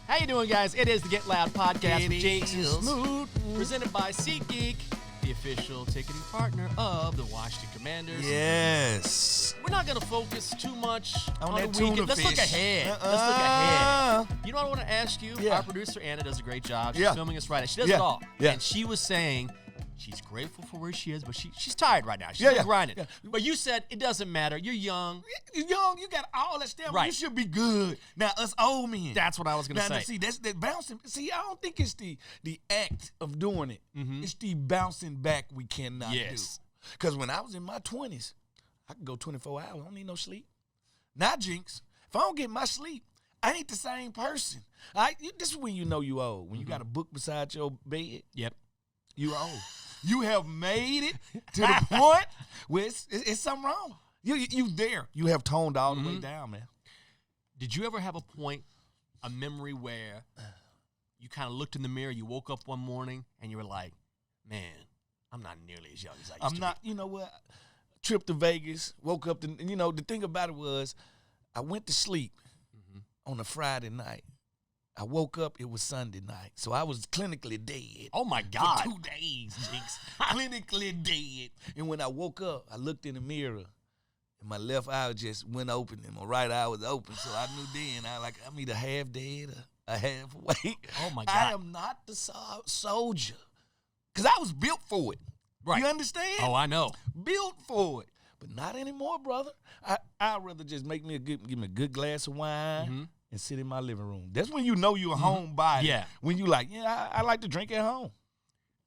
How you doing, guys? It is the Get Loud podcast It with Jinx and is. Smoot, presented by SeatGeek, the official ticketing partner of the Washington Commanders. Yes. We're not going to focus too much On on that the weekend. tuna Let's look fish. ahead. Let's look ahead. Uh-uh. You know what I want to ask you? Yeah. Our producer, Anna, does a great job. She's Yeah. filming us right now. She does Yeah. it all. Yeah. And she was saying she's grateful for where she is, but she's tired right now. She's Yeah, been yeah. grinding. Yeah. But you said it doesn't matter. You're young. You're young, you got all that stuff. Right. You should be good. Now, us old men. That's what I was going to now, say. see, that's that bouncing. See, I don't think it's the act of doing it. It's the bouncing back we cannot Yes. do. Because when I was in my 20s, I could go 24 hours. I don't need no sleep. Now, Jinx, if I don't get my sleep, I ain't the same person. This is when you know you old. When you got a book beside your bed, Yep. you old. You have made it to the point where it's something wrong. You there. You have toned all the way down, man. Did you ever have a point, a memory where you kind of looked in the mirror, you woke up one morning, and you were like, man, I'm not nearly as young as I used to I'm not, you know what? Trip to Vegas, woke up, the thing about it was I went to sleep on a Friday night. I woke up, it was Sunday night. So I was clinically dead. Oh, my God. For 2 days, Jinx. Clinically dead. And when I woke up, I looked in the mirror, and my left eye just went open, and my right eye was open. So I knew then, I'm either half dead or half awake. Oh, my God. I am not the soldier. Because I was built for it. Right. You understand? Oh, I know. Built for it. But not anymore, brother. I'd rather just give me a good glass of wine and sit in my living room. That's when you know you're a homebody. Yeah. When you like, I like to drink at home.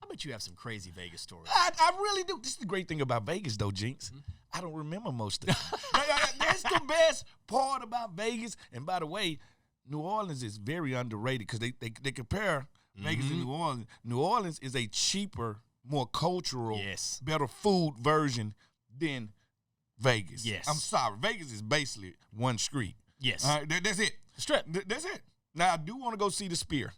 I bet you have some crazy Vegas stories. I really do. This is the great thing about Vegas, though, Jinx. I don't remember most of it. That's the best part about Vegas. And by the way, New Orleans is very underrated because they compare Vegas and New Orleans. New Orleans is a cheaper, more cultural, Yes. better food version than Vegas. Yes. I'm sorry. Vegas is basically one street. Yes. All right, that's it. Strip. That's it. Now, I do want to go see the Spear.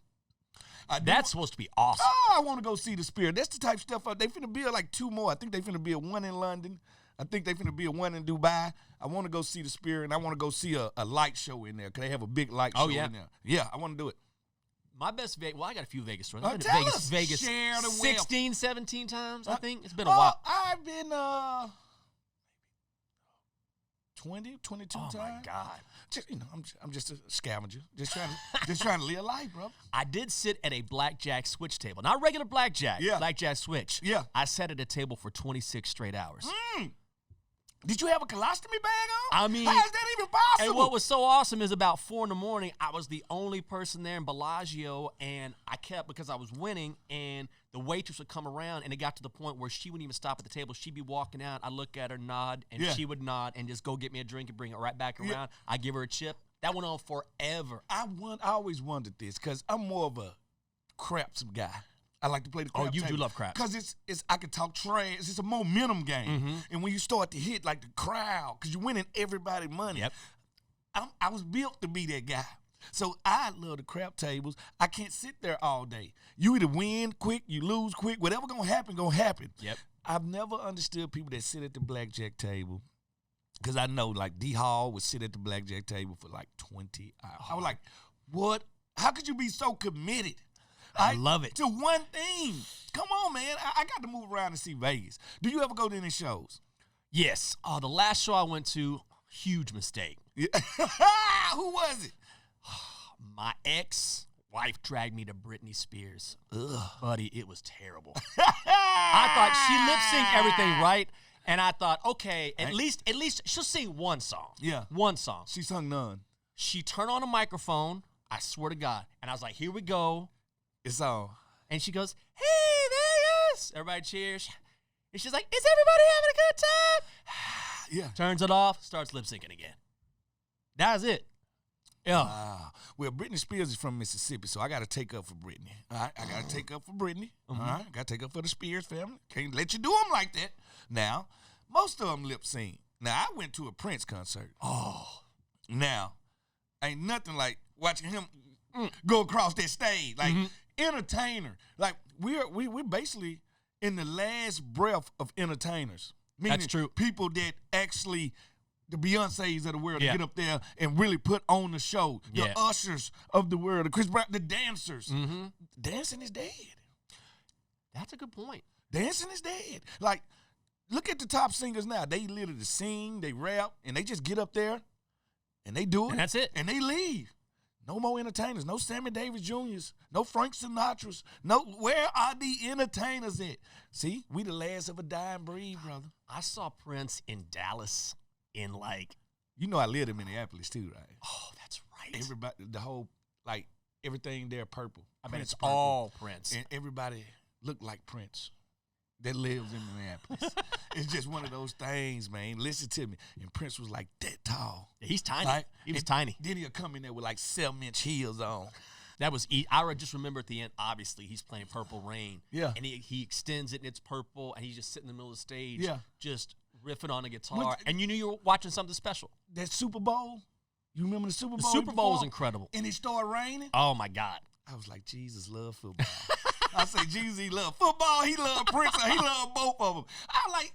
That's supposed to be awesome. Oh, I want to go see the Spear. That's the type of stuff. They finna build like 2 more. I think they finna build 1 in London. I think they finna build 1 in Dubai. I want to go see the Spear, and I want to go see a light show in there because they have a big light show yeah. in there. Yeah, I want to do it. My best Vegas, well, I got a few Vegas stories. Oh, I've been to tell Vegas, us. Vegas Share the wealth. 16, 17 times, I think. It's been a while. I've been 20, 22 times. Oh, my God. Just, I'm just a scavenger. Just trying to live life, bro. I did sit at a blackjack switch table. Not regular blackjack. Yeah. Blackjack switch. Yeah. I sat at a table for 26 straight hours. Did you have a colostomy bag on? I mean, how is that even possible? And what was so awesome is about 4 a.m, I was the only person there in Bellagio, and I kept, because I was winning, and the waitress would come around, and it got to the point where she wouldn't even stop at the table. She'd be walking out. I'd look at her, nod, and she would nod and just go get me a drink and bring it right back around. I'd give her a chip. That went on forever. I always wondered this because I'm more of a craps guy. I like to play the craps. Oh, you do love craps. Because I can talk trash. It's a momentum game. And when you start to hit like the crowd, because you're winning everybody money. Yep. I was built to be that guy. So I love the crap tables. I can't sit there all day. You either win quick, you lose quick. Whatever gonna happen. Yep. I've never understood people that sit at the blackjack table. Because I know, like, D. Hall would sit at the blackjack table for like 20 hours. I was like, what? How could you be so committed? I love it. To one thing. Come on, man. I got to move around and see Vegas. Do you ever go to any shows? Yes. The last show I went to, huge mistake. Yeah. Who was it? My ex-wife dragged me to Britney Spears. Ugh. Buddy, it was terrible. I thought she lip-synced everything right, and I thought, okay, at least she'll sing one song. Yeah. One song. She sung none. She turned on a microphone, I swear to God, and I was like, here we go. It's on. And she goes, hey, Vegas. Everybody cheers. And she's like, is everybody having a good time? Yeah. Turns it off, starts lip-syncing again. That was it. Yeah. Well, Britney Spears is from Mississippi, so I got to take up for Britney. All right? I got to take up for Britney. All right? Got to take up for the Spears family. Can't let you do them like that. Now, most of them lip sync. Now, I went to a Prince concert. Oh. Now, ain't nothing like watching him go across that stage. Like, entertainer. Like, we're basically in the last breath of entertainers. Meaning That's true. People that actually the Beyoncés of the world Yeah. to get up there and really put on the show. The Yeah. Ushers of the world, the Chris Brown, the dancers. Mm-hmm. Dancing is dead. That's a good point. Dancing is dead. Like, look at the top singers now. They literally sing, they rap, and they just get up there and they do it. And that's it. And they leave. No more entertainers. No Sammy Davis Jr.'s. No Frank Sinatra's. No, where are the entertainers at? See, we the last of a dying breed, brother. I saw Prince in Dallas in like, You know I lived in Minneapolis too, right? oh, that's right. Everybody, the whole, like, everything there purple. I bet Prince it's purple. all Prince. And everybody looked like Prince that lives in Minneapolis. It's just one of those things, man. Listen to me. And Prince was like that tall. Yeah, he's tiny. Right? He was And tiny. Then he'll come in there with like 7-inch heels on. That was I just remember at the end, obviously, he's playing Purple Rain. Yeah. And he extends it and it's purple and he's just sitting in the middle of the stage. Yeah. Just riffing on a guitar. Look- And you knew you were watching something special. That Super Bowl, you remember the Super The Bowl? Super Bowl was before? incredible. And it started raining. Oh, my God. I was like, Jesus love football. I say, Jesus, he love football. He love Prince. He love both of them. I was like,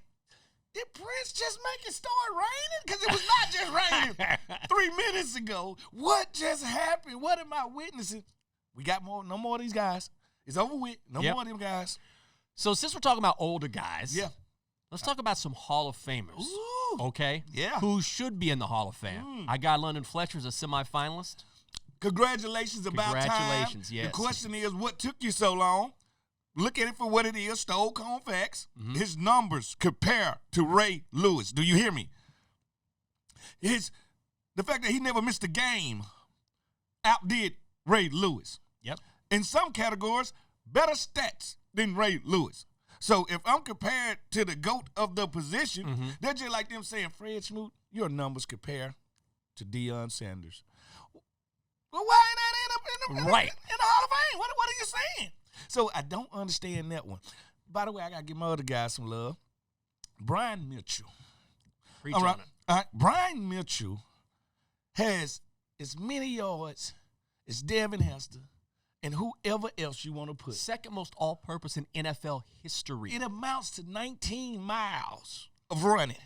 did Prince just make it start raining? Because it was not just raining 3 minutes ago. What just happened? What am I witnessing? We got no more of these guys. It's over with. No Yep. more of them guys. So since we're talking about older guys, Yeah. let's talk about some Hall of Famers. Ooh. Okay? Yeah. Who should be in the Hall of Fame. I got London Fletcher as a semifinalist. Congratulations about Congratulations, time. yes. The question is, what took you so long? Look at it for what it is, stole cold facts. His numbers compare to Ray Lewis. Do you hear me? The fact that he never missed a game outdid Ray Lewis. Yep. In some categories, better stats than Ray Lewis. So if I'm compared to the GOAT of the position, they're just like them saying, Fred Smoot, your numbers compare to Deion Sanders. Well, why ain't that in the Right. in the Hall of Fame? What are you saying? So I don't understand that one. By the way, I got to give my other guys some love. Brian Mitchell. Preach All right. on it. All right. Brian Mitchell has as many yards as Devin Hester and whoever else you want to put. Second most all-purpose in NFL history. It amounts to 19 miles of running.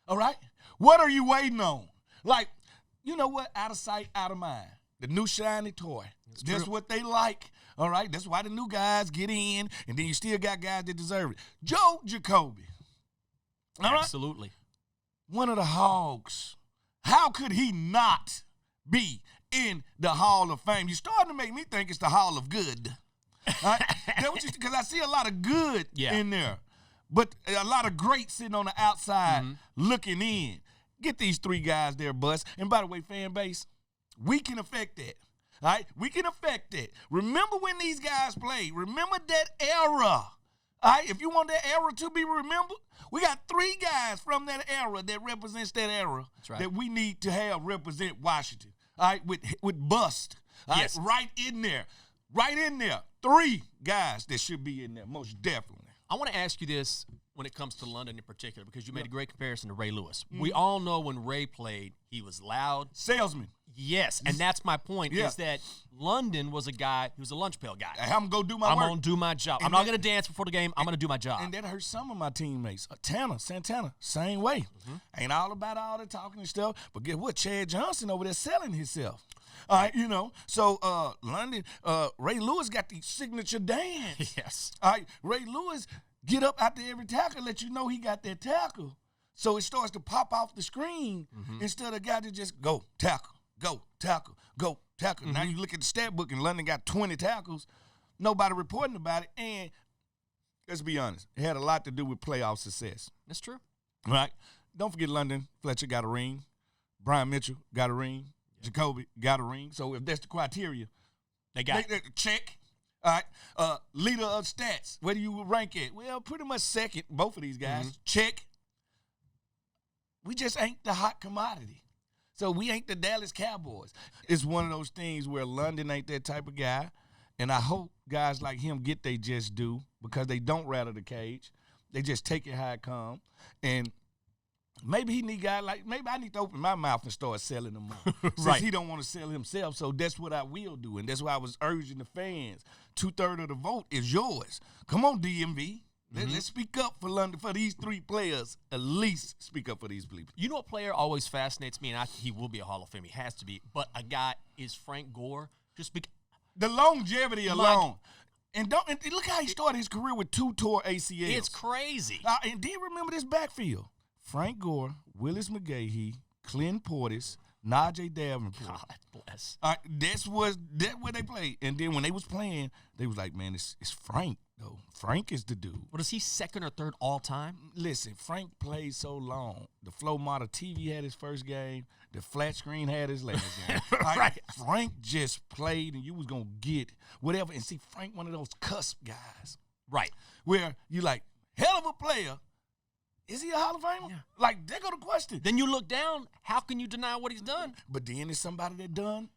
All right? What are you waiting on? Like, you know what? Out of sight, out of mind. The new shiny toy. That's true. what they like. All right? That's why the new guys get in, and then you still got guys that deserve it. Joe Jacoby. All right? Absolutely. One of the Hogs. How could he not be in the Hall of Fame? You're starting to make me think it's the Hall of Good. Right? Because I see a lot of good in there, but a lot of great sitting on the outside looking in. Get these three guys there, Bus. And by the way, fan base, we can affect that. All right? We can affect that. Remember when these guys played. Remember that era. All right? If you want that era to be remembered, we got three guys from that era that represents that era that we need to have represent Washington. All right? With Bust. All right? Right in there. Right in there. Three guys that should be in there, most definitely. I want to ask you this when it comes to London in particular, because you made a great comparison to Ray Lewis. We all know when Ray played, he was loud. Salesman. Yes, and that's my point, is that London was a guy, he was a lunch pail guy. I'm going to do my work. I'm going to do my job. I'm not going to dance before the game. I'm going to do my job. And that hurt some of my teammates. Santana, same way. Ain't all about all the talking and stuff, but guess what? Chad Johnson over there selling himself. All right, you know. So, London, Ray Lewis got the signature dance. Yes. All right, Ray Lewis get up after every tackle, let you know he got that tackle. So it starts to pop off the screen instead of a guy to just go tackle, go tackle, go tackle. Now you look at the stat book and London got 20 tackles. Nobody reporting about it. And let's be honest, it had a lot to do with playoff success. That's true. Right? Don't forget London Fletcher got a ring. Brian Mitchell got a ring. Jacoby got a ring. So if that's the criteria, They got they check. All right. Leader of stats. Where do you rank it? Well, pretty much second. Both of these guys. Check. We just ain't the hot commodity. So we ain't the Dallas Cowboys. It's one of those things where London ain't that type of guy. And I hope guys like him get they just do, because they don't rattle the cage. They just take it how it come. And maybe he need guys like, maybe I need to open my mouth and start selling them more. Since he don't want to sell himself. So that's what I will do. And that's why I was urging the fans. 2/3 of the vote is yours. Come on, DMV. Let's speak up for London, for these 3 players. At least speak up for these people. You know what player always fascinates me, and he will be a Hall of Fame. He has to be. But a guy is Frank Gore. Just because the longevity alone. And look how he started his career with 2 tore ACLs. It's crazy. And then remember this backfield. Frank Gore, Willis McGahee, Clint Portis, Najee Davenport. God bless. That's where they played. And then when they was playing, they was like, man, it's Frank, though. Frank is the dude. What is he, 2nd or 3rd all time? Listen, Frank played so long. The Flow Model TV had his first game. The flat screen had his last game. Right. Frank just played, and you was going to get whatever. And see, Frank one of those cusp guys. Right. Where you like, hell of a player. Is he a Hall of Famer? Yeah. Like, there go the question. Then you look down. How can you deny what he's done? But then there's somebody that done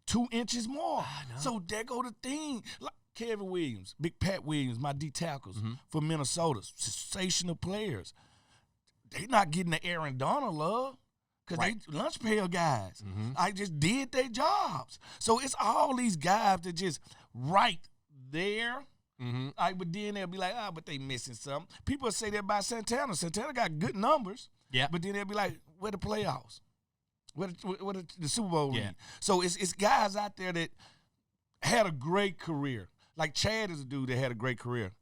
2 inches more. So there go the thing. Like Kevin Williams, Big Pat Williams, my D tackles for Minnesota, sensational players. They not getting the Aaron Donald love because they lunch pail guys. I just did their jobs. So it's all these guys that just right there. But then they'll be like, but they missing something. People say that about Santana. Santana got good numbers. Yeah. But then they'll be like, where the playoffs? Where the Super Bowl ring? So it's guys out there that had a great career. Like Chad is a dude that had a great career.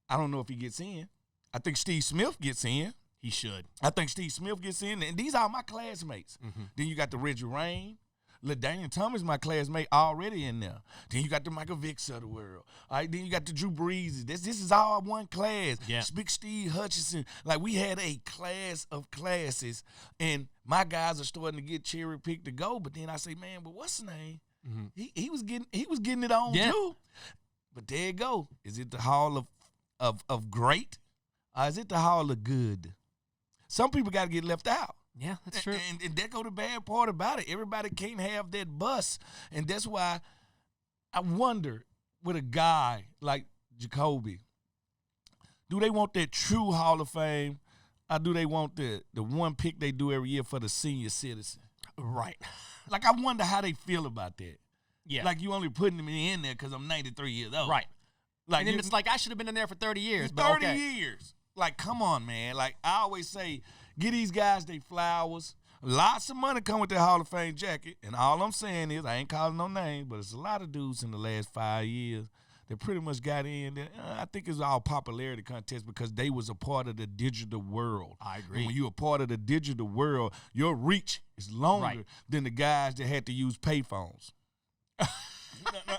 I don't know if he gets in. I think Steve Smith gets in. He should. I think Steve Smith gets in. And these are my classmates. Then you got the Reggie Rain. LaDainian Thomas, my classmate, already in there. Then you got the Michael Vicks of the world. All right, then you got the Drew Breeses. This is all one class. Yeah. Big Steve Hutchinson. Like, we had a class of classes, and my guys are starting to get cherry-picked to go. But then I say, man, but what's his name? He was getting it on, too. But there you go. Is it the Hall of great, or is it the Hall of good? Some people got to get left out. Yeah, that's true. And that go the bad part about it. Everybody can't have that bus. And that's why I wonder with a guy like Jacoby, do they want that true Hall of Fame, or do they want the one pick they do every year for the senior citizen? Right. Like, I wonder how they feel about that. Yeah. Like, you only putting me in there because I'm 93 years old. Right. Like, and then it's like, I should have been in there for 30 years. 30 years. Like, come on, man. Like, I always say, give these guys their flowers. Lots of money come with their Hall of Fame jacket. And all I'm saying is, I ain't calling no names, but it's a lot of dudes in the last 5 years that pretty much got in there. I think it's all popularity contest because they was a part of the digital world. I agree. And when you're a part of the digital world, your reach is longer than the guys that had to use payphones.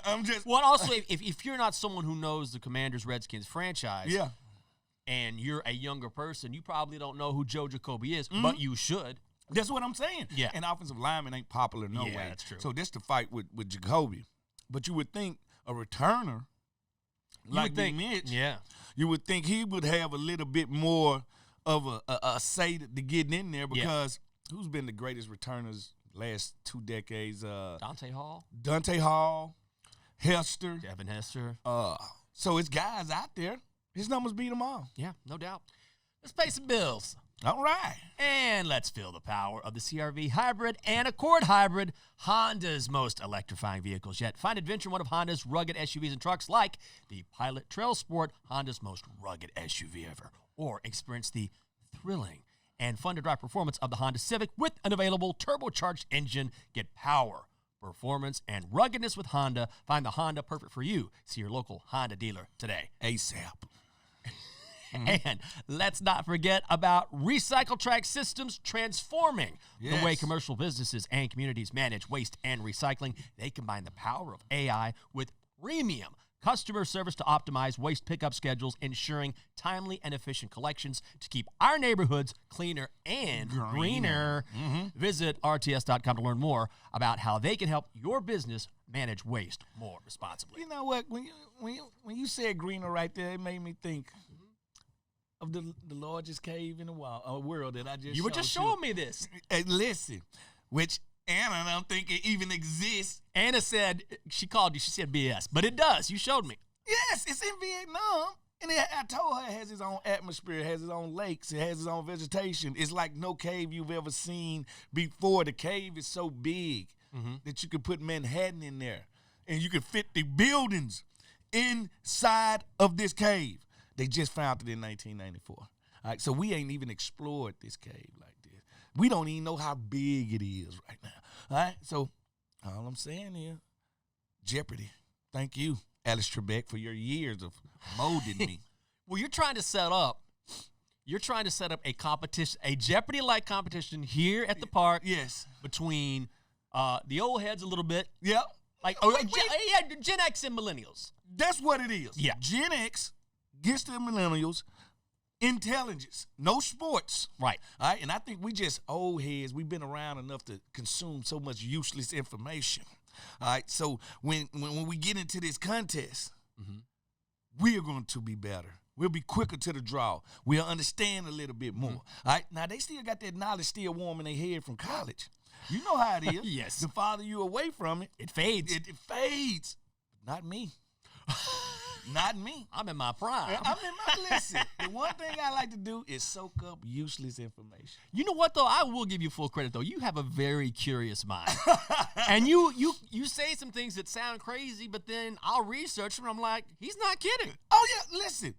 I'm just. Well, also, if you're not someone who knows the Commanders-Redskins franchise, and you're a younger person, you probably don't know who Joe Jacoby is, but you should. That's what I'm saying. Yeah. And offensive lineman ain't popular no way. That's true. So this the fight with Jacoby. But you would think a returner like Big Mitch, you would think he would have a little bit more of a say to getting in there because who's been the greatest returners last 2 decades? Dante Hall, Hester. Devin Hester. So it's guys out there. His numbers beat them all. Yeah, no doubt. Let's pay some bills. All right. And let's feel the power of the CR-V Hybrid and Accord Hybrid, Honda's most electrifying vehicles yet. Find adventure in one of Honda's rugged SUVs and trucks like the Pilot Trail Sport, Honda's most rugged SUV ever. Or experience the thrilling and fun-to-drive performance of the Honda Civic with an available turbocharged engine. Get power, performance, and ruggedness with Honda. Find the Honda perfect for you. See your local Honda dealer today. ASAP. And let's not forget about Recycle Track Systems transforming the way commercial businesses and communities manage waste and recycling. They combine the power of AI with premium customer service to optimize waste pickup schedules, ensuring timely and efficient collections to keep our neighborhoods cleaner and greener. Visit rts.com to learn more about how they can help your business manage waste more responsibly. You know what? When you said greener right there, it made me think of the largest cave in the world that I just You were just showing me this. Hey, listen, which Anna don't think it even exists. Anna said, she called you, she said BS, but it does. You showed me. Yes, it's in Vietnam. And I told her it has its own atmosphere, it has its own lakes, it has its own vegetation. It's like no cave you've ever seen before. The cave is so big that you could put Manhattan in there. And you could fit the buildings inside of this cave. They just found it in 1994. All right, so we ain't even explored this cave like this. We don't even know how big it is right now. All right, so all I'm saying is, Jeopardy. Thank you, Alice Trebek, for your years of molding me. Well, you're trying to set up a competition, a Jeopardy-like competition here at the park. Yes. Between the old heads a little bit. Yep. Like Gen X and millennials. That's what it is. Yeah. Gen X gets the millennials intelligence, no sports. Right. All right. And I think we just old heads. We've been around enough to consume so much useless information. All right. So when we get into this contest, we are going to be better. We'll be quicker to the draw. We'll understand a little bit more. All right. Now, they still got that knowledge still warm in their head from college. You know how it is. Yes. The farther you away from it, it fades. It fades. Not me. Not me. I'm in my prime. Listen, the one thing I like to do is soak up useless information. You know what, though? I will give you full credit, though. You have a very curious mind. And you say some things that sound crazy, but then I'll research them, and I'm like, he's not kidding. Oh, yeah, listen.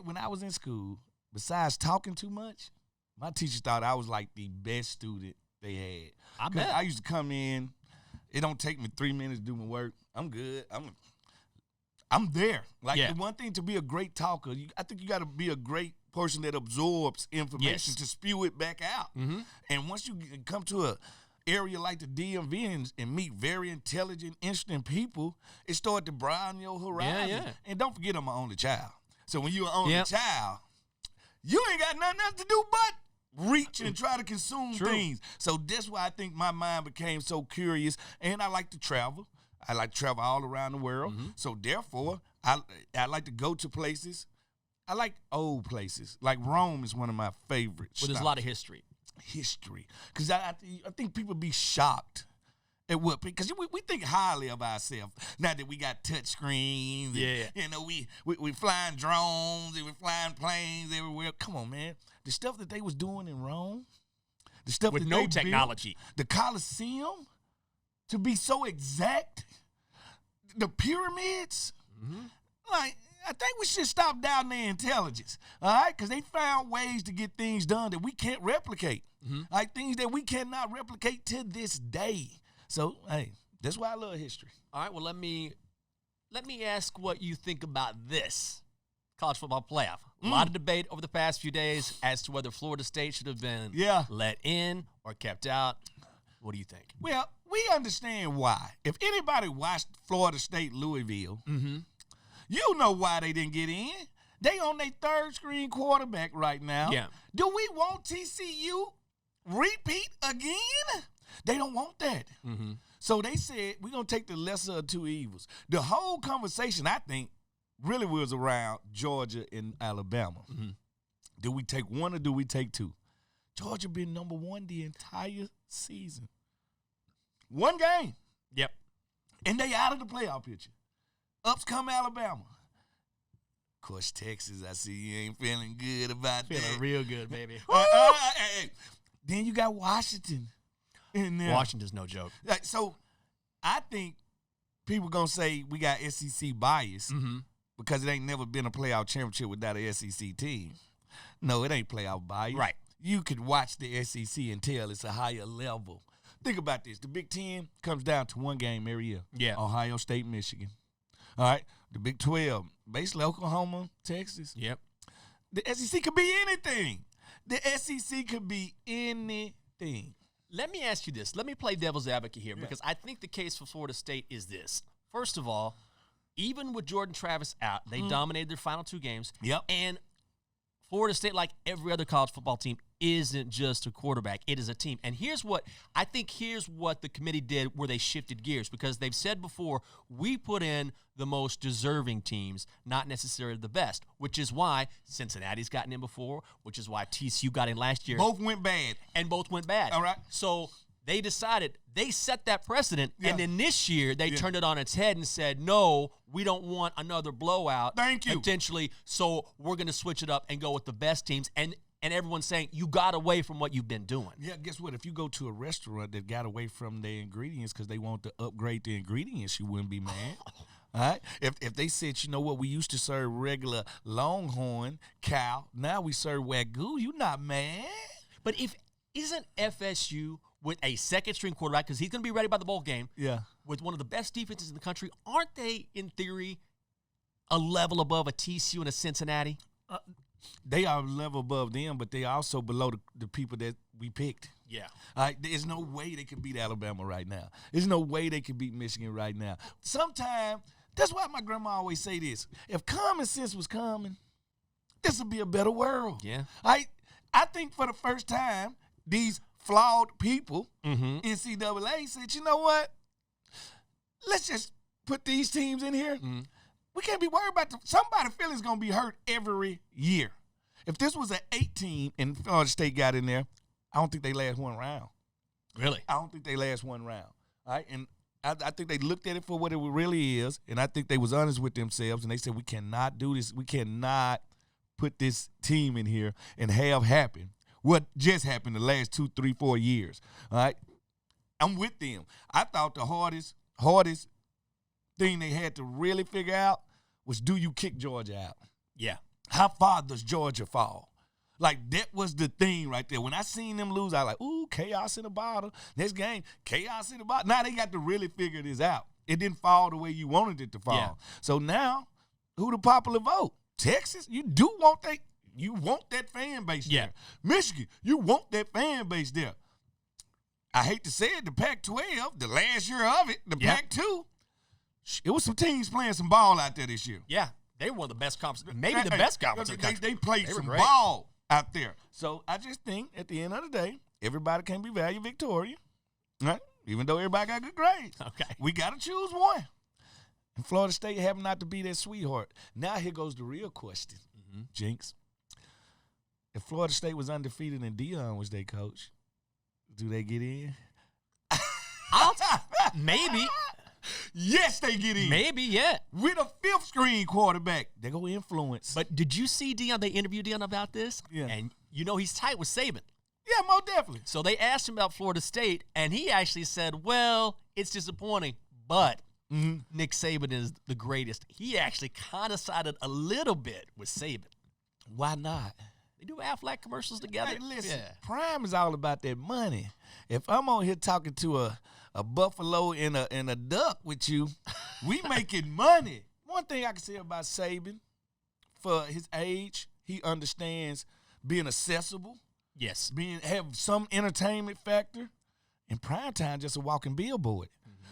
When I was in school, besides talking too much, my teachers thought I was like the best student they had. I bet. I used to come in. It don't take me 3 minutes to do my work. I'm good. I'm there. Like, the one thing to be a great talker, I think you got to be a great person that absorbs information to spew it back out. Mm-hmm. And once you come to a area like the DMV and meet very intelligent, interesting people, it started to broaden your horizon. Yeah. And don't forget, I'm an only child. So when you're an only child, you ain't got nothing else to do but reach and try to consume things. So that's why I think my mind became so curious. And I like to travel. I like to travel all around the world. Mm-hmm. So therefore, I like to go to places. I like old places. Like Rome is one of my favorites. Well, there's a lot of history. Because I think people be shocked at what, because we think highly of ourselves. Now that we got touch screens. Yeah. And, we flying drones and we flying planes everywhere. Come on, man. The stuff that they was doing in Rome. The stuff with that no they technology. Built, the Colosseum. To be so exact. The pyramids. Mm-hmm. Like, I think we should stop doubting their intelligence, all right? Because they found ways to get things done that we can't replicate, like things that we cannot replicate to this day. So, hey, that's why I love history. All right, well, let me ask what you think about this college football playoff. A lot of debate over the past few days as to whether Florida State should have been let in or kept out. What do you think? Well, we understand why. If anybody watched Florida State Louisville, you know why they didn't get in. They on their third-string quarterback right now. Yeah. Do we want TCU repeat again? They don't want that. Mm-hmm. So they said, we're going to take the lesser of two evils. The whole conversation, I think, really was around Georgia and Alabama. Mm-hmm. Do we take one or do we take two? Georgia been number one the entire season. One game. Yep. And they out of the playoff picture. Ups come Alabama. Of course, Texas, I see you ain't feeling good about that. Feeling real good, baby. Hey. Then you got Washington in there. Washington's no joke. So I think people going to say we got SEC bias because it ain't never been a playoff championship without an SEC team. No, it ain't playoff bias. Right. You could watch the SEC and tell it's a higher level. Think about this. The Big Ten comes down to one game every year. Yeah. Ohio State, Michigan. All right. The Big 12, basically Oklahoma, Texas. Yep. The SEC could be anything. The SEC could be anything. Let me ask you this. Let me play devil's advocate here because I think the case for Florida State is this. First of all, even with Jordan Travis out, they dominated their final two games. Yep. And Florida State, like every other college football team, isn't just a quarterback. It is a team. And here's what the committee did where they shifted gears, because they've said before, we put in the most deserving teams, not necessarily the best, which is why Cincinnati's gotten in before, which is why TCU got in last year. Both went bad. And both went bad. All right. So they decided, they set that precedent, and then this year they turned it on its head and said, no, we don't want another blowout. Thank you. Potentially, so we're going to switch it up and go with the best teams. And everyone's saying, you got away from what you've been doing. Yeah, guess what? If you go to a restaurant that got away from their ingredients because they want to upgrade the ingredients, you wouldn't be mad. All right. If they said, you know what, we used to serve regular Longhorn cow, now we serve Wagyu, you not mad? But isn't FSU with a second string quarterback, because he's going to be ready by the bowl game, Yeah. with one of the best defenses in the country, aren't they, in theory, a level above a TCU and a Cincinnati? They are a level above them, but they are also below the people that we picked. Yeah. There's no way they could beat Alabama right now. There's no way they could beat Michigan right now. Sometimes, that's why my grandma always say this. If common sense was common, this would be a better world. Yeah. I think for the first time, these flawed people, NCAA said, you know what? Let's just put these teams in here. We can't be worried about somebody's feelings going to be hurt every year. If this was an 8-team and Florida State got in there, I don't think they last one round. Really? I don't think they last one round. All right? And I think they looked at it for what it really is, and I think they was honest with themselves, and they said, we cannot do this. We cannot put this team in here and have happen what just happened the last 2, 3, 4 years. All right? I'm with them. I thought the hardest thing they had to really figure out was, do you kick Georgia out? Yeah. How far does Georgia fall? Like, that was the thing right there. When I seen them lose, I was like, ooh, chaos in the bottle. Next game, chaos in the bottle. Now they got to really figure this out. It didn't fall the way you wanted it to fall. Yeah. So now, who the popular vote? Texas? You want that fan base there. Michigan, you want that fan base there. I hate to say it, the Pac-12, the last year of it, the Pac-2, it was some teams playing some ball out there this year. Yeah. They were one of the best conferences, maybe the best conference in the country. They played some ball out there. So I just think at the end of the day, everybody can be valedictorian, right? Even though everybody got good grades. Okay. We got to choose one. And Florida State happened not to be that sweetheart. Now here goes the real question, Jinx. If Florida State was undefeated and Dion was their coach, do they get in? Maybe. Yes, they get in. Maybe, yeah. With a fifth screen quarterback. They go influence. But did you see Dion? They interviewed Dion about this? Yeah. And you know he's tight with Saban. Yeah, most definitely. So they asked him about Florida State, and he actually said, well, it's disappointing, but Nick Saban is the greatest. He actually kind of sided a little bit with Saban. Why not? They do Aflac commercials together. Hey, listen, Prime is all about that money. If I'm on here talking to a buffalo and a duck with you, we making money. One thing I can say about Saban, for his age, he understands being accessible. Yes. Have some entertainment factor. And primetime just a walking billboard.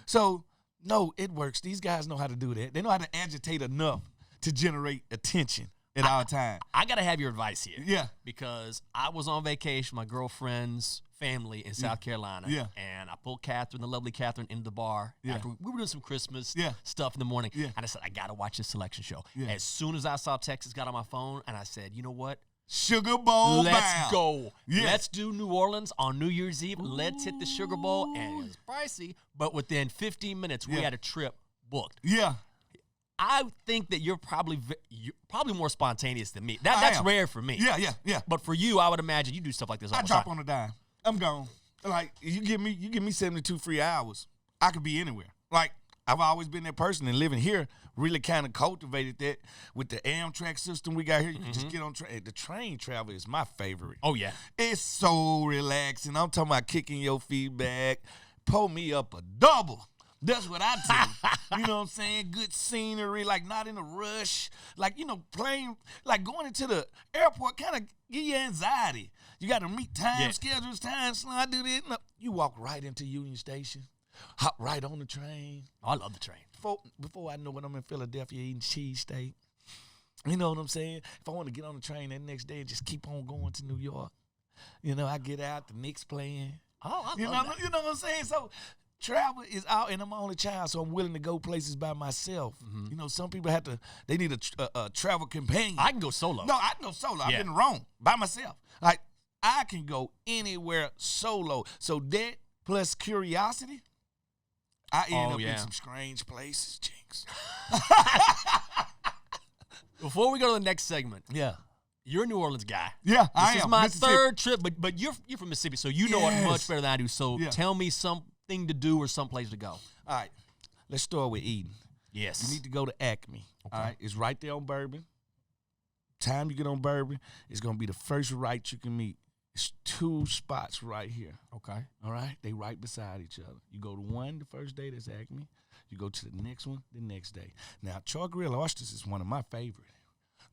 So, no, it works. These guys know how to do that. They know how to agitate enough to generate attention at all time. I got to have your advice here. Yeah. Because I was on vacation, my girlfriend's family in South Carolina. Yeah. And I pulled Catherine, the lovely Catherine, into the bar. Yeah. After we were doing some Christmas Yeah. stuff in the morning. Yeah. And I said, I got to watch this selection show. Yeah. As soon as I saw Texas got on my phone, and I said, you know what? Sugar Bowl Let's bound. go. Yes. Let's do New Orleans on New Year's Eve. Let's hit the Sugar Bowl. And it was pricey, but within 15 minutes, we had a trip booked. Yeah. I think that you're probably more spontaneous than me. That's rare for me. Yeah. But for you, I would imagine you do stuff like this all I the drop time. on a dime. I'm gone. Like, you give me 72 free hours, I could be anywhere. Like, I've always been that person, and living here really kind of cultivated that with the Amtrak system we got here. You can just get on train. The train travel is my favorite. Oh, yeah. It's so relaxing. I'm talking about kicking your feet back. Pull me up a double. That's what I do. You know what I'm saying? Good scenery, like not in a rush. Like, playing, like going into the airport kind of give you anxiety. You got to meet time schedules, time slot, do this. No, you walk right into Union Station, hop right on the train. Oh, I love the train. Before I know it, I'm in Philadelphia eating cheesesteak. You know what I'm saying? If I want to get on the train that next day and just keep on going to New York, I get out, the Knicks playing. Oh, I love that. You know what I'm saying? So travel is out, and I'm an only child, so I'm willing to go places by myself. Some people they need a travel companion. I can go solo. No, I can go solo. I've been to Rome by myself. Like, I can go anywhere solo. So that plus curiosity, I end up in some strange places, Jinx. Before we go to the next segment, Yeah. you're a New Orleans guy. Yeah, I am. This is my Mississippi. third trip, but you're from Mississippi, so you know it much better than I do. So Yeah. tell me something to do or someplace to go. All right, let's start with Eden. Yes. You need to go to Acme. Okay. All right, it's right there on Bourbon. Time you get on Bourbon, it's gonna be the first right you can meet. It's 2 spots right here. Okay. All right, they right beside each other. You go to one the first day, that's Acme. You go to the next one the next day. Now, char grilled oysters is one of my favorite.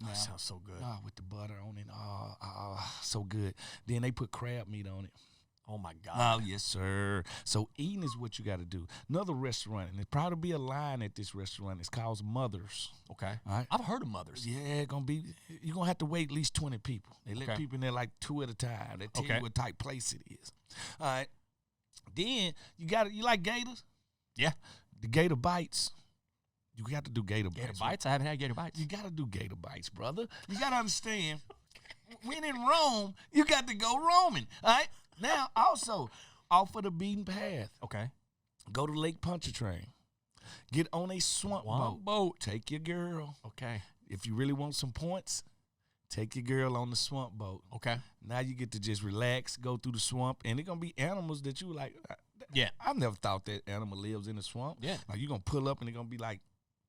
That sounds so good. With the butter on it, so good. Then they put crab meat on it. Oh, my God. Oh, yes, sir. So eating is what you got to do. Another restaurant, and there'll probably be a line at this restaurant. It's called Mother's. Okay. All right. I've heard of Mother's. Yeah, you're going to have to wait at least 20 people. They let people in there like 2 at a time. They tell you what type place it is. All right. Then you like gators? Yeah. The gator bites. You got to do gator bites. Gator bites? I haven't had gator bites. You got to do gator bites, brother. You got to understand, when in Rome, you got to go roaming. All right? Now, also, off of the beaten path. Okay. Go to Lake Pontchartrain. Get on a swamp boat. Take your girl. Okay. If you really want some points, take your girl on the swamp boat. Okay. Now you get to just relax, go through the swamp, and it's going to be animals that you like. Yeah. I never thought that animal lives in the swamp. Yeah. Like, you're going to pull up, and it's going to be like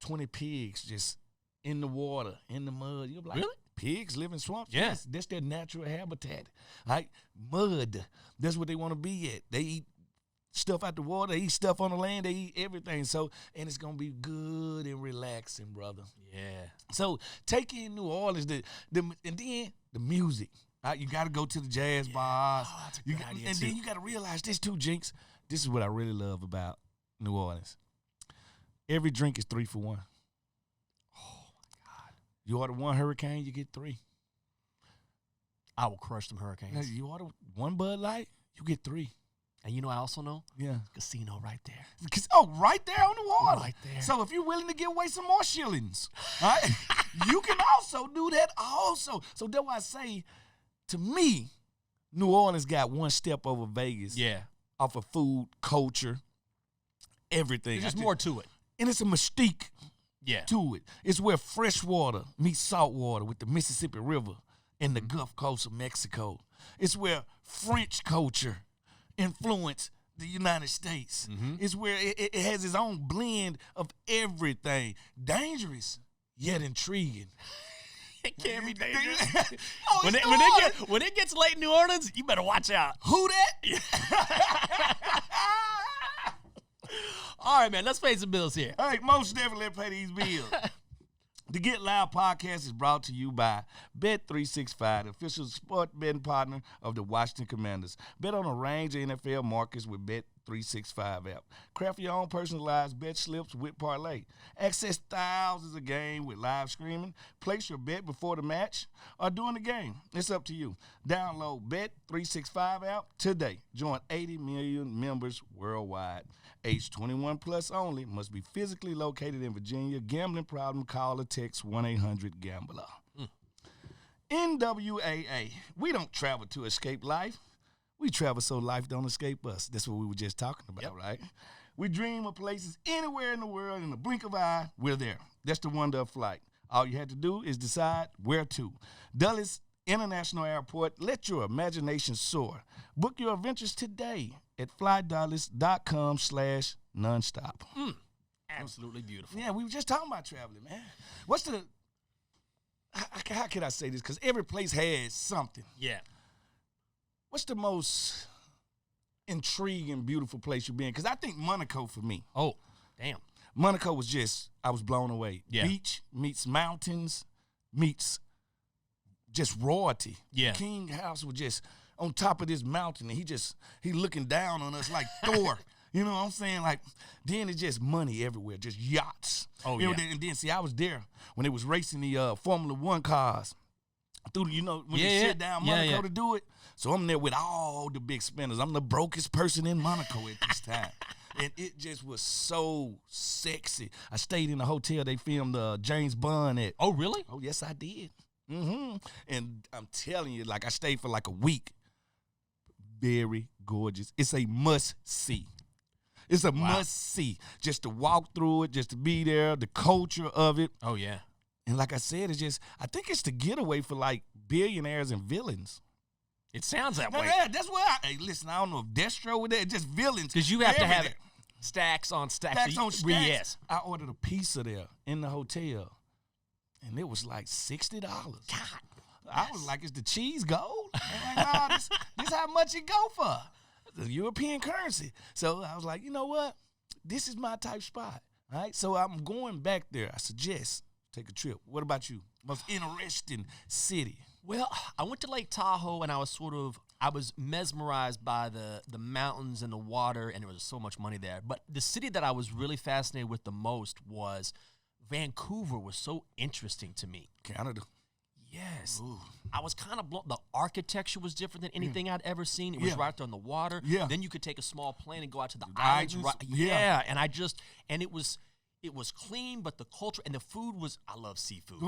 20 pigs just in the water, in the mud. You'll be like, really? Pigs live in swamps? Yeah. Yes, that's their natural habitat. Right? Mud. That's what they want to be at. They eat stuff out the water. They eat stuff on the land. They eat everything. So, and it's going to be good and relaxing, brother. Yeah. So, take in New Orleans, and then the music. Right? You got to go to the jazz bars. Oh, that's a good idea, and too. then you got to realize this too, Jinx. This is what I really love about New Orleans. Every drink is 3 for 1. You order 1 hurricane, you get 3. I will crush them hurricanes. Now, you order 1 Bud Light, you get 3. And you know I also know? Yeah. Casino right there. Right there on the water. Right there. So if you're willing to give away some more shillings, right, you can also do that also. So that's why I say, to me, New Orleans got one step over Vegas. Yeah. Off of food, culture, everything. There's just more to it. And it's a mystique. Yeah. To it. It's where fresh water meets salt water with the Mississippi River and the Gulf Coast of Mexico. It's where French culture influenced the United States. Mm-hmm. It's where it has its own blend of everything. Dangerous, yet intriguing. It can't be dangerous. Oh, when it gets late in New Orleans, you better watch out. Who that? All right, man, let's pay some bills here. All right, most definitely pay these bills. The Get Loud podcast is brought to you by Bet365, the official sport betting partner of the Washington Commanders. Bet on a range of NFL markets with Bet365 app. Craft your own personalized bet slips with parlay. Access thousands of games with live streaming. Place your bet before the match or during the game. It's up to you. Download Bet365 app today. Join 80 million members worldwide. Age 21 plus only. Must be physically located in Virginia. Gambling problem, call or text 1-800-GAMBLER. NWAA. We don't travel to escape life. We travel so life don't escape us. That's what we were just talking about, right? We dream of places anywhere in the world. In the blink of an eye, we're there. That's the wonder of flight. All you had to do is decide where to. Dulles International Airport. Let your imagination soar. Book your adventures today at flydulles.com/nonstop. Absolutely beautiful. Yeah, we were just talking about traveling, man. How can I say this? Because every place has something. Yeah. What's the most intriguing, beautiful place you've been? Because I think Monaco for me. Oh, damn. Monaco was I was blown away. Yeah. Beach meets mountains meets just royalty. Yeah. King House was just on top of this mountain, and he looking down on us like Thor. You know what I'm saying? Like, then it's just money everywhere, just yachts. Oh, you yeah. know, and then, see, I was there when they was racing the Formula One cars. When they sit down Monaco to do it. So I'm there with all the big spenders. I'm the brokest person in Monaco at this time. And it just was so sexy. I stayed in a hotel they filmed James Bond at. Oh, really? Oh, yes, I did. Mm-hmm. And I'm telling you, like, I stayed for like a week. Very gorgeous. It's a must-see. It's a must-see. Just to walk through it, just to be there, the culture of it. Oh, yeah. And like I said, I think it's the getaway for, like, billionaires and villains. It sounds that way. Yeah, that's why listen, I don't know if Destro with that, just villains. Because you have to have it. Stacks on stacks. Stacks on stacks. Yes. I ordered a pizza there in the hotel, and it was like $60. God. I was like, is the cheese gold? I'm like, nah, this how much it go for. The European currency. So I was like, you know what? This is my type spot. All right. So I'm going back there. I suggest take a trip. What about you? Most interesting city? Well, I went to Lake Tahoe, and I was mesmerized by the mountains and the water, and there was so much money there. But the city that I was really fascinated with the most was Vancouver. Was so interesting to me. Canada. Yes. Ooh. I was kind of blown. The architecture was different than anything I'd ever seen. It was right there on the water. Yeah. Then you could take a small plane and go out to the islands. islands. Right, Yeah. And it was clean, but the culture and the food was, I love seafood.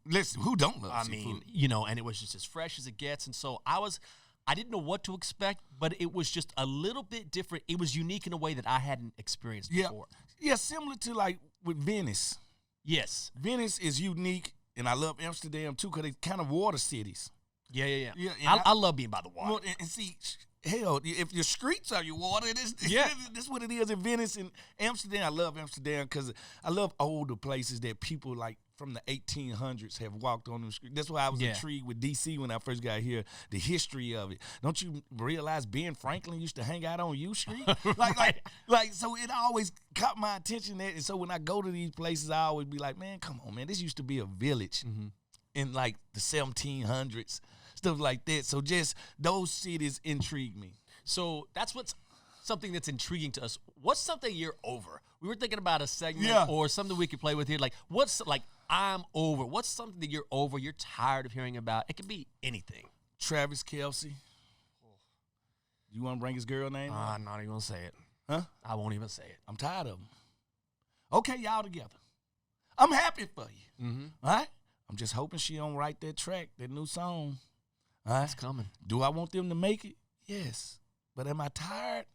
Listen, who don't love I seafood? mean, and it was just as fresh as it gets. And so I didn't know what to expect, but it was just a little bit different. It was unique in a way that I hadn't experienced before. Yeah, similar to like with Venice. Yes. Venice is unique. And I love Amsterdam, too, because they're kind of water cities. Yeah. And I love being by the water. Well, and see, hell, if your streets are your water, this is what it is in Venice and Amsterdam. I love Amsterdam because I love older places that people like from the 1800s have walked on them streets. That's why I was intrigued with D.C. when I first got here, the history of it. Don't you realize Ben Franklin used to hang out on U Street? like, so it always caught my attention there. And so when I go to these places, I always be like, man, come on, man. This used to be a village in like the 1700s, stuff like that. So just those cities intrigue me. So that's something that's intriguing to us. What's something you're over? We were thinking about a segment or something we could play with here. Like, I'm over. What's something that you're over, you're tired of hearing about? It could be anything. Travis Kelce. You want to bring his girl name? I'm not even going to say it. Huh? I won't even say it. I'm tired of him. Okay, y'all together. I'm happy for you. Mm-hmm. All right? I'm just hoping she don't write that track, that new song. All right? It's coming. Do I want them to make it? Yes. But am I tired?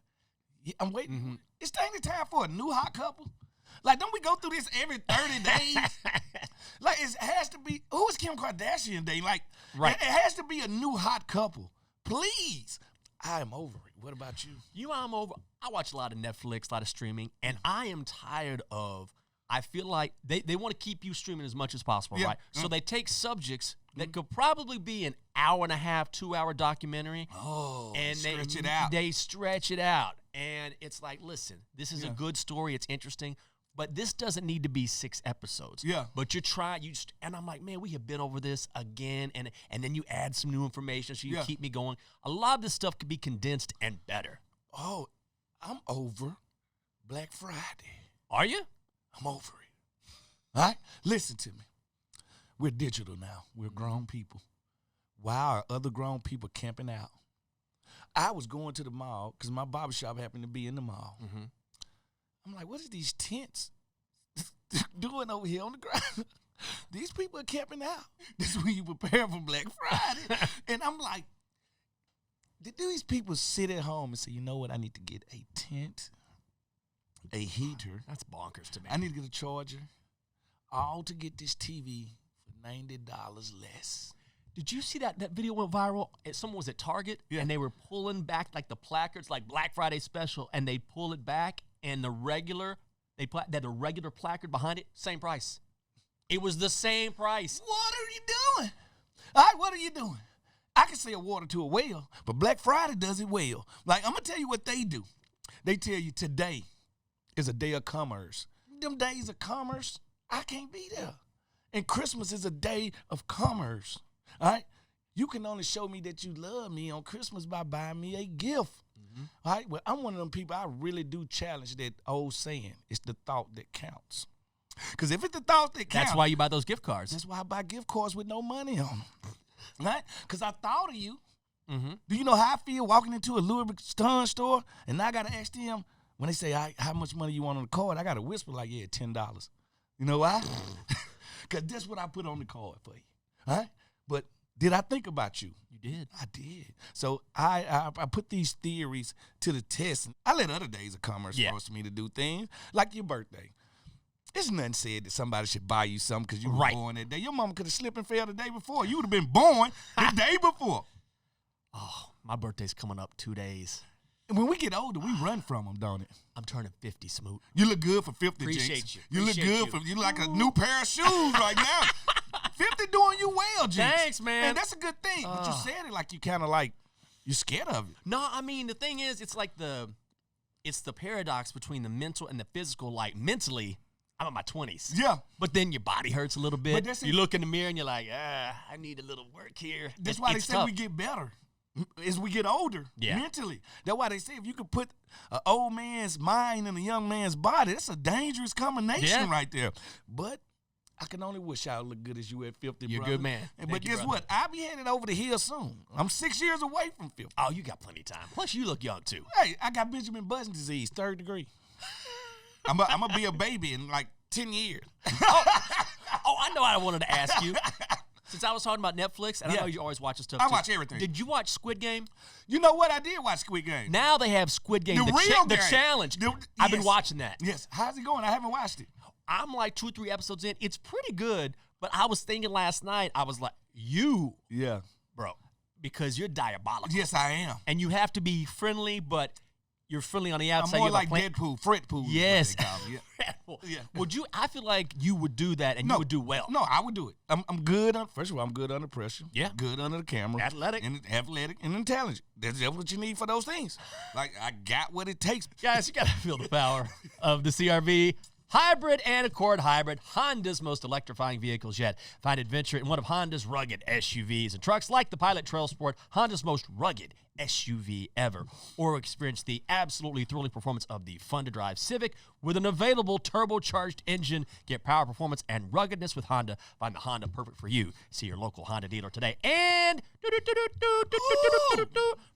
Yeah, I'm waiting. Mm-hmm. It's ain't the time for a new hot couple. Like, don't we go through this every 30 days? Like, it has to be, who is Kim Kardashian dating? Like, right. It has to be a new hot couple. Please. I am over it. What about you? I'm over. I watch a lot of Netflix, a lot of streaming, and I am tired of, I feel like they want to keep you streaming as much as possible, right? So they take subjects that could probably be an hour and a half, 2-hour documentary. Oh, and stretch it out. They stretch it out. And it's like, listen, this is a good story. It's interesting. But this doesn't need to be 6 episodes. Yeah. But you're trying, and I'm like, man, we have been over this again. And then you add some new information so you keep me going. A lot of this stuff could be condensed and better. Oh, I'm over Black Friday. Are you? I'm over it. All right? Listen to me. We're digital now. We're grown people. Why are other grown people camping out? I was going to the mall because my barbershop happened to be in the mall. Mm-hmm. I'm like, what are these tents doing over here on the ground? These people are camping out. This is when you prepare for Black Friday. And I'm like, do these people sit at home and say, you know what, I need to get a tent, a heater. That's bonkers to me. I need to get a charger, all to get this TV for $90 less. Did you see that video went viral? Someone was at Target, and they were pulling back, like, the placards, like Black Friday special, and they pull it back, and they had the regular placard behind it, same price. It was the same price. What are you doing? All right, what are you doing? I can say a water to a well, but Black Friday does it well. Like, I'm going to tell you what they do. They tell you today is a day of commerce. Them days of commerce, I can't be there. And Christmas is a day of commerce. All right? You can only show me that you love me on Christmas by buying me a gift. Mm-hmm. All right? Well, I'm one of them people, I really do challenge that old saying. It's the thought that counts. Because if it's the thought that counts. That's why you buy those gift cards. That's why I buy gift cards with no money on them. Right? Because I thought of you. Mm-hmm. Do you know how I feel walking into a Louis Vuitton store and I got to ask them, when they say, how much money you want on the card, I got to whisper like, yeah, $10. You know why? Because that's what I put on the card for you. All right? But did I think about you? You did. I did. So I put these theories to the test. I let other days of commerce force me to do things like your birthday. There's nothing said that somebody should buy you something because you were born that day. Your mama could have slipped and fell the day before. You would have been born the day before. Oh, my birthday's coming up 2 days. when we get older, we run from them, don't it? I'm turning 50, Smoot. You look good for 50, Appreciate Jinx. you. You look Appreciate good you. for you like a new pair of shoes right now. 50 doing you well, Jinx. Thanks, man. And that's a good thing. But you said it like you kind of like you're scared of it. No, I mean, the thing is, it's like it's the paradox between the mental and the physical. Like, mentally, I'm in my 20s. Yeah. But then your body hurts a little But bit. that's You it. look in the mirror and you're like, I need a little work here. That's why they It's say tough. we get better as we get older Yeah. mentally. That's why they say if you could put an old man's mind in a young man's body, that's a dangerous combination Yeah. right there. But I can only wish I look good as you at 50, You're a brother. good man. But Thank you, guess brother. what? I'll be headed over the hill soon. I'm 6 years away from 50. Oh, you got plenty of time. Plus, you look young, too. Hey, I got Benjamin Button disease, 3rd degree. I'm going to be a baby in like 10 years. Oh, I know what I wanted to ask you. Since I was talking about Netflix, and I Yeah. know you always watch this stuff, I too. watch everything. Did you watch Squid Game? You know what? I did watch Squid Game. Now they have Squid Game, The real the game. challenge. The- I've been yes. watching that. Yes. How's it going? I haven't watched it. I'm like 2 or 3 episodes in. It's pretty good, but I was thinking last night, I was like, Yeah. bro, because you're diabolical. Yes, I am. And you have to be friendly, but you're friendly on the I'm outside. more You have like a plan- Deadpool, Fretpool. is what Yes. they call me. Yeah. Yeah. Would you? I feel like you would do that, and you would do well. No, I would do it. I'm good. First of all, I'm good under pressure. Yeah. Good under the camera. Athletic. And intelligent. That's what you need for those things. Like, I got what it takes. Guys, you got to feel the power of the CRV Hybrid and Accord Hybrid, Honda's most electrifying vehicles yet. Find adventure in one of Honda's rugged SUVs and trucks like the Pilot Trail Sport, Honda's most rugged SUV ever. Or experience the absolutely thrilling performance of the fun-to-drive Civic with an available turbocharged engine. Get power, performance, and ruggedness with Honda. Find the Honda perfect for you. See your local Honda dealer today. And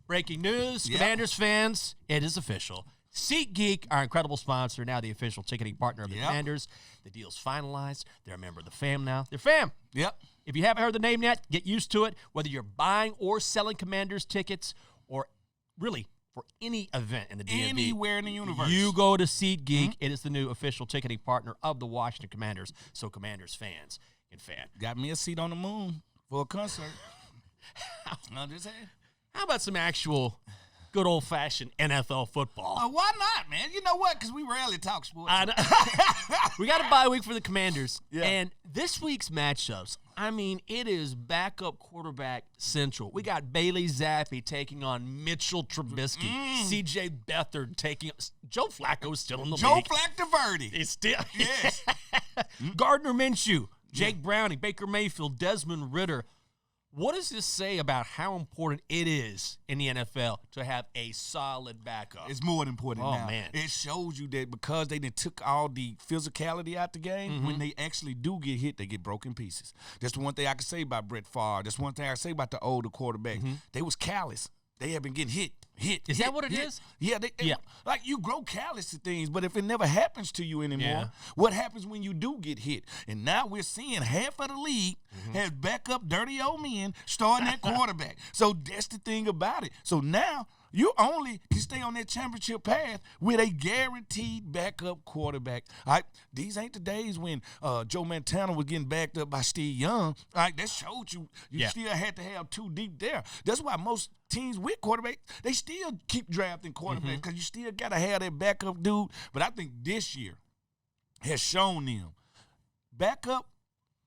breaking news, Yep. Commanders fans, it is official. SeatGeek, our incredible sponsor, now the official ticketing partner of the Yep. Commanders. The deal's finalized. They're a member of the fam now. They're fam. Yep. If you haven't heard the name yet, get used to it. Whether you're buying or selling Commanders tickets or really for any event in the DMV. Anywhere in the universe. You go to SeatGeek. It is the new official ticketing partner of the Washington Commanders, so Commanders fans can fan. Got me a seat on the moon for a concert. I'm just saying. How about some actual good old-fashioned NFL football? Why not, man? You know what? Because we rarely talk sports. I know. We got a bye week for the Commanders. Yeah. And this week's matchups, I mean, it is backup quarterback central. We got Bailey Zappi taking on Mitchell Trubisky. C.J. Beathard taking – Joe Flacco's still in the Joe league. Flacco-Verdi. He's still – Yes. Gardner Minshew, Jake Browning, Baker Mayfield, Desmond Ridder. What does this say about how important it is in the NFL to have a solid backup? It's more than important Oh, now. man. It shows you that because they done took all the physicality out the game, when they actually do get hit, they get broken pieces. That's the one thing I can say about Brett Favre. That's one thing I can say about the older quarterbacks. They was callous. They have been getting hit. Is that what it is? Yeah, Yeah. like you grow callous to things, but if it never happens to you anymore, Yeah. what happens when you do get hit? And now we're seeing half of the league has backup dirty old men starting at quarterback. So that's the thing about it. So now you only can stay on that championship path with a guaranteed backup quarterback. All right, these ain't the days when Joe Montana was getting backed up by Steve Young. All right, that showed you Yeah. still had to have two deep there. That's why most teams with quarterbacks, they still keep drafting quarterbacks because you still got to have that backup dude. But I think this year has shown them backup,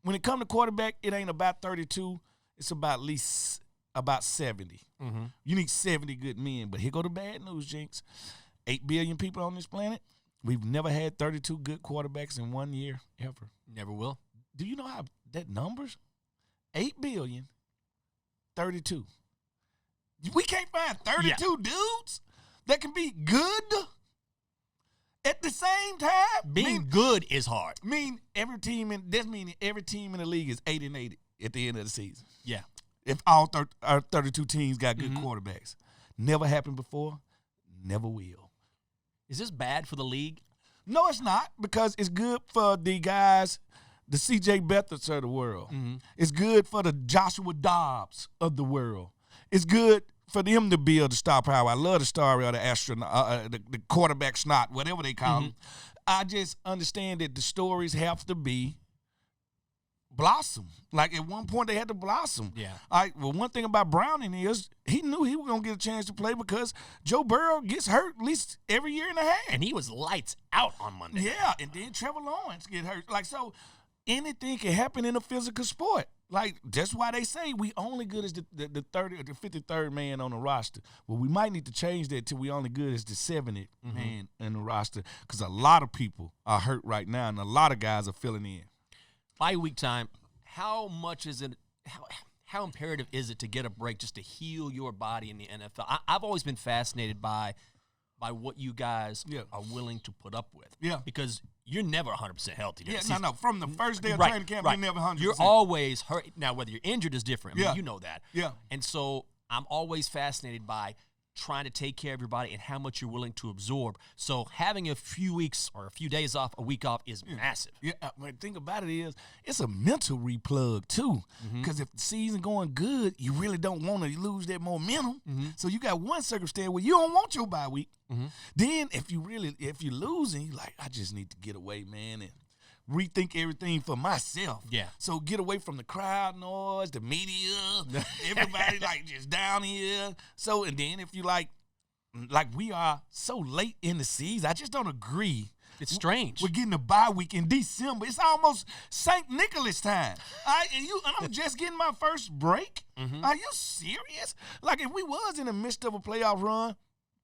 when it comes to quarterback, it ain't about 32. It's about at least about 70. You need 70 good men. But here go the bad news, Jinx. 8 billion people on this planet. We've never had 32 good quarterbacks in 1 year ever. Never will. Do you know how that numbers? 8 billion, 32. We can't find 32 dudes that can be good at the same time. Being good is hard. Every team in the league is 8-8 at the end of the season. Yeah. If all 32 teams got good quarterbacks. Never happened before, never will. Is this bad for the league? No, it's not, because it's good for the guys, the C.J. Beathards of the world. It's good for the Joshua Dobbs of the world. It's good for them to build the star power. I love the story of the astronaut, the quarterback snot, whatever they call them. I just understand that the stories have to be blossom. Like, at one point, they had to blossom. Yeah. Well, one thing about Browning is he knew he was going to get a chance to play because Joe Burrow gets hurt at least every year and a half. And he was lights out on Monday. Yeah, and then Trevor Lawrence get hurt. Like, so anything can happen in a physical sport. Like, that's why they say we only good as the 30 or the 53rd man on the roster. Well, we might need to change that till we only good as the 70th man in the roster because a lot of people are hurt right now and a lot of guys are filling in. Bye week time, how much is it how imperative is it to get a break just to heal your body in the NFL? I've always been fascinated by what you guys are willing to put up with. Yeah. Because you're never 100% healthy. Yeah, no. From the first day of training camp, you're never 100%. You're always hurt. Now, whether you're injured is different. I mean, you know that. Yeah. And so I'm always fascinated by trying to take care of your body and how much you're willing to absorb. So having a few weeks or a few days off, a week off is massive. Yeah, the thing about it is it's a mental replug too. Because if the season going good, you really don't want to lose that momentum. So you got one circumstance where you don't want your bye week. Then if you're losing, you're like, I just need to get away, man, and rethink everything for myself. Yeah. So get away from the crowd noise, the media, everybody like just down here. So, and then if you like we are so late in the season, I just don't agree. It's strange. We're getting a bye week in December. It's almost St. Nicholas time. And I'm just getting my first break. Are you serious? Like, if we was in the midst of a playoff run,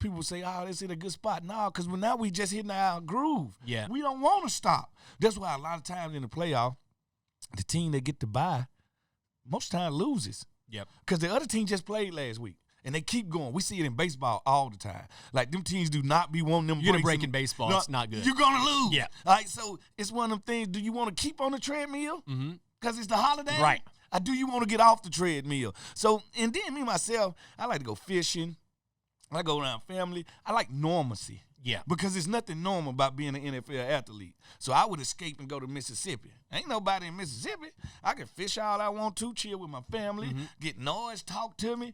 people would say, oh, this is a good spot. No, because now we just hitting our groove. Yeah. We don't want to stop. That's why a lot of times in the playoff, the team that get to bye, most times loses. Yep. Because the other team just played last week. And they keep going. We see it in baseball all the time. Like, them teams do not be wanting them breaks. You get a break in baseball, it's not good. You're going to lose. Yeah. All right, so it's one of them things, do you want to keep on the treadmill? Because it's the holiday? Right. Or do you want to get off the treadmill? So, and then me, myself, I like to go fishing. I go around family. I like normalcy. Yeah. Because there's nothing normal about being an NFL athlete. So I would escape and go to Mississippi. Ain't nobody in Mississippi. I can fish all I want to, chill with my family, get noise, talk to me.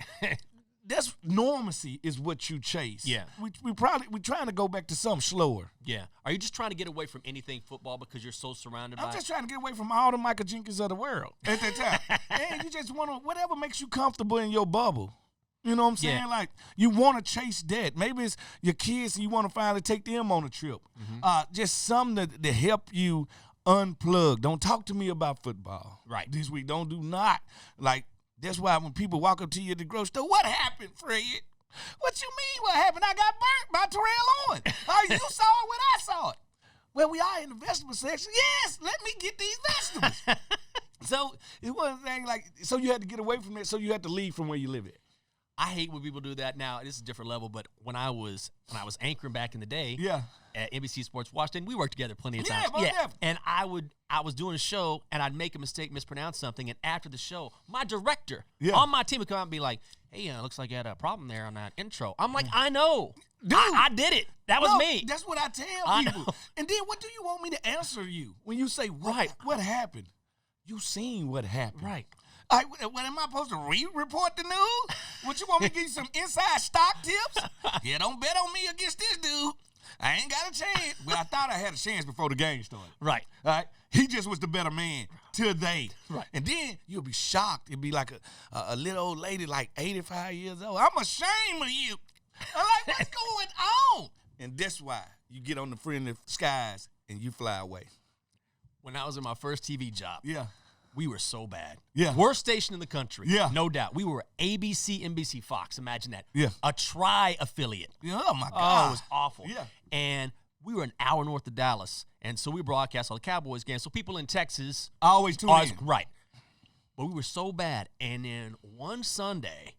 That's normalcy is what you chase. Yeah. We trying to go back to something slower. Yeah. Are you just trying to get away from anything football because you're so surrounded by I'm just trying to get away from all the Michael Jenkins of the world at that time. And you just want to, whatever makes you comfortable in your bubble. You know what I'm saying? Yeah. Like, you want to chase that. Maybe it's your kids and you want to finally take them on a trip. Just something to help you unplug. Don't talk to me about football. Right. This week. Do not. Like, that's why when people walk up to you at the grocery store, what happened, Fred? What you mean what happened? I got burnt by Terrell Owens. You saw it when I saw it. Well, we are in the vegetable section. Yes, let me get these vegetables. So it wasn't thing like, so you had to get away from that, so you had to leave from where you live at. I hate when people do that now. This is a different level, but when I was anchoring back in the day at NBC Sports Washington, we worked together plenty of times. And I was doing a show, and I'd make a mistake, mispronounce something, and after the show, my director on my team would come out and be like, hey, looks like you had a problem there on that intro. I'm like, I know. Dude, I did it. That was me. That's what I tell people. Know. And then what do you want me to answer you when you say, what happened? You seen what happened. Right. What am I supposed to report the news? What, you want me to give you some inside stock tips? Yeah, don't bet on me against this dude. I ain't got a chance. But I thought I had a chance before the game started. Right. All right. He just was the better man today. Right. And then you'll be shocked. It'll be like a little old lady, like 85 years old. I'm ashamed of you. I'm like, what's going on? And that's why you get on the friendly skies and you fly away. When I was in my first TV job. Yeah. We were so bad. Yeah. Worst station in the country. Yeah. No doubt. We were ABC, NBC, Fox. Imagine that. Yeah. A tri-affiliate. Yeah, oh, my God. Oh, it was awful. Yeah. And we were an hour north of Dallas. And so we broadcast all the Cowboys games. So people in Texas. Always tune in. Right. But we were so bad. And then one Sunday,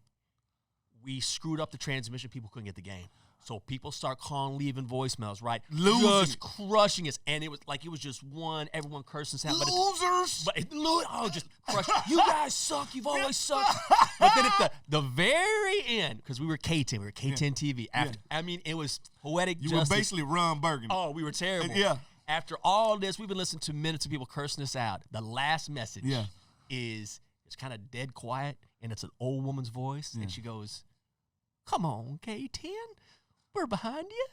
we screwed up the transmission. People couldn't get the game. So people start calling, leaving voicemails, right? Just crushing us. And it was just one, everyone cursing. Losers! Just crushing. You guys suck. You've always sucked. But then at the very end, because we were K10. We were K10 TV. I mean, it was poetic justice. You were basically Ron Burgundy. Oh, we were terrible. Yeah. After all this, we've been listening to minutes of people cursing us out. The last message is it's kind of dead quiet, and it's an old woman's voice. And she goes, come on, K10. We're behind you.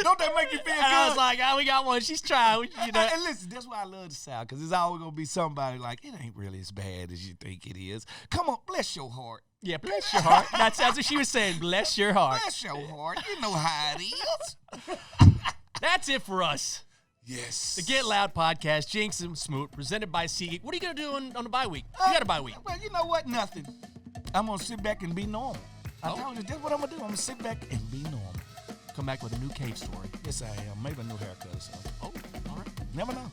Don't that make you feel good? And I was like, oh, we got one. She's trying. You know. And listen, that's why I love the South, because it's always going to be somebody like, it ain't really as bad as you think it is. Come on, bless your heart. Yeah, bless your heart. That's what she was saying. Bless your heart. Bless your heart. You know how it is. That's it for us. Yes. The Get Loud podcast, Jinx and Smoot, presented by SeaGeek. What are you going to do on the bye week? You got a bye week. Well, you know what? Nothing. I'm going to sit back and be normal. I told you, that's what I'm going to do. I'm going to sit back and be normal. Come back with a new cave story. Yes, I am. Maybe a new haircut or something. Oh, all right. Never know.